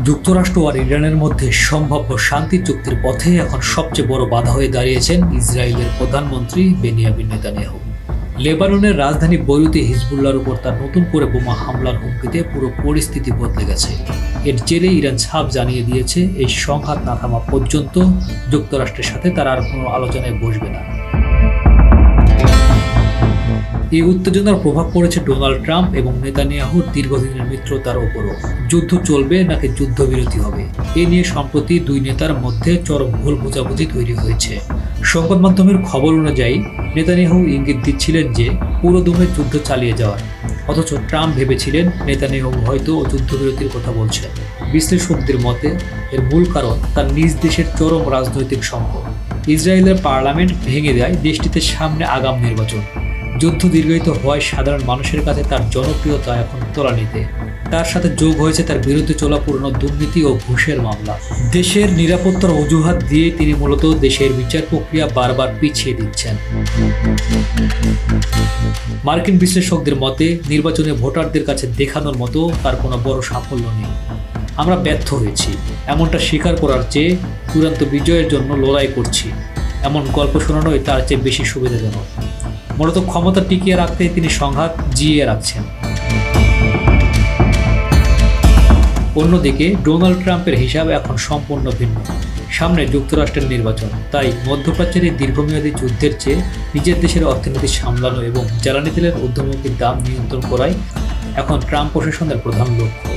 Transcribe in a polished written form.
যুক্তরাষ্ট্র আর ইরানের মধ্যে সম্ভাব্য শান্তি চুক্তির পথে এখন সবচেয়ে বড় বাধা হয়ে দাঁড়িয়েছেন ইসরায়েলের প্রধানমন্ত্রী বেনিয়ামিন নেতানিয়াহু। লেবাননের রাজধানী বৈরুতে হিজবুল্লাহর উপর তার নতুন করে বোমা হামলার হুমকিতে পুরো পরিস্থিতি বদলে গেছে। এর জেরে ইরান ছাপ জানিয়ে দিয়েছে এই সংঘাত না থামা পর্যন্ত যুক্তরাষ্ট্রের সাথে তারা আর কোনো আলোচনায় বসবে না। এই উত্তেজনার প্রভাব পড়েছে ডোনাল্ড ট্রাম্প এবং নেতানিয়াহুর দীর্ঘদিনের মিত্রতার ওপরও। যুদ্ধ চলবে নাকি যুদ্ধবিরতি হবে, এ নিয়ে সম্প্রতি দুই নেতার মধ্যে চরম ভুল বোঝাবুঝি তৈরি হয়েছে। সংবাদ মাধ্যমের খবর অনুযায়ী নেতানিয়াহু ইঙ্গিত দিচ্ছিলেন যে পুরোদমে যুদ্ধ চালিয়ে যাওয়ার, অথচ ট্রাম্প ভেবেছিলেন নেতানিয়াহু হয়তো যুদ্ধবিরতির কথা বলছেন। বিশ্লেষকদের মতে এর মূল কারণ তার নিজ দেশের চরম রাজনৈতিক সংকট। ইসরায়েলের পার্লামেন্ট ভেঙে দেয় দেশটিতে সামনে আগাম নির্বাচন। যুদ্ধ দীর্ঘায়িত হওয়ায় সাধারণ মানুষের কাছে তার জনপ্রিয়তা এখন তলানিতে। তার সাথে যোগ হয়েছে তার বিরুদ্ধে চলা পুরনো দুর্নীতি ও ঘুষের মামলা। দেশের নিরাপত্তার অজুহাত দিয়ে তিনি মূলত দেশের বিচার প্রক্রিয়া বারবার পিছিয়ে দিচ্ছেন। মার্কিন বিশ্লেষকদের মতে নির্বাচনে ভোটারদের কাছে দেখানোর মতো তার কোনো বড় সাফল্য নেই। আমরা ব্যর্থ হয়েছি এমনটা স্বীকার করার চেয়ে চূড়ান্ত বিজয়ের জন্য লড়াই করছি এমন গল্প শোনানোই তার চেয়ে বেশি সুবিধাজনক। মূলত ক্ষমতা টিকিয়ে রাখতে তিনি সংঘাত জিইয়ে রাখছেন। অন্যদিকে ডোনাল্ড ট্রাম্পের হিসাব এখন সম্পূর্ণ ভিন্ন। সামনে যুক্তরাষ্ট্রের নির্বাচন, তাই মধ্যপ্রাচ্যের এই দীর্ঘমেয়াদী যুদ্ধের চেয়ে নিজের দেশের অর্থনীতি সামলানো এবং জ্বালানি তেলের ঊর্ধ্বমুখী দাম নিয়ন্ত্রণ করাই এখন ট্রাম্প প্রশাসনের প্রধান লক্ষ্য।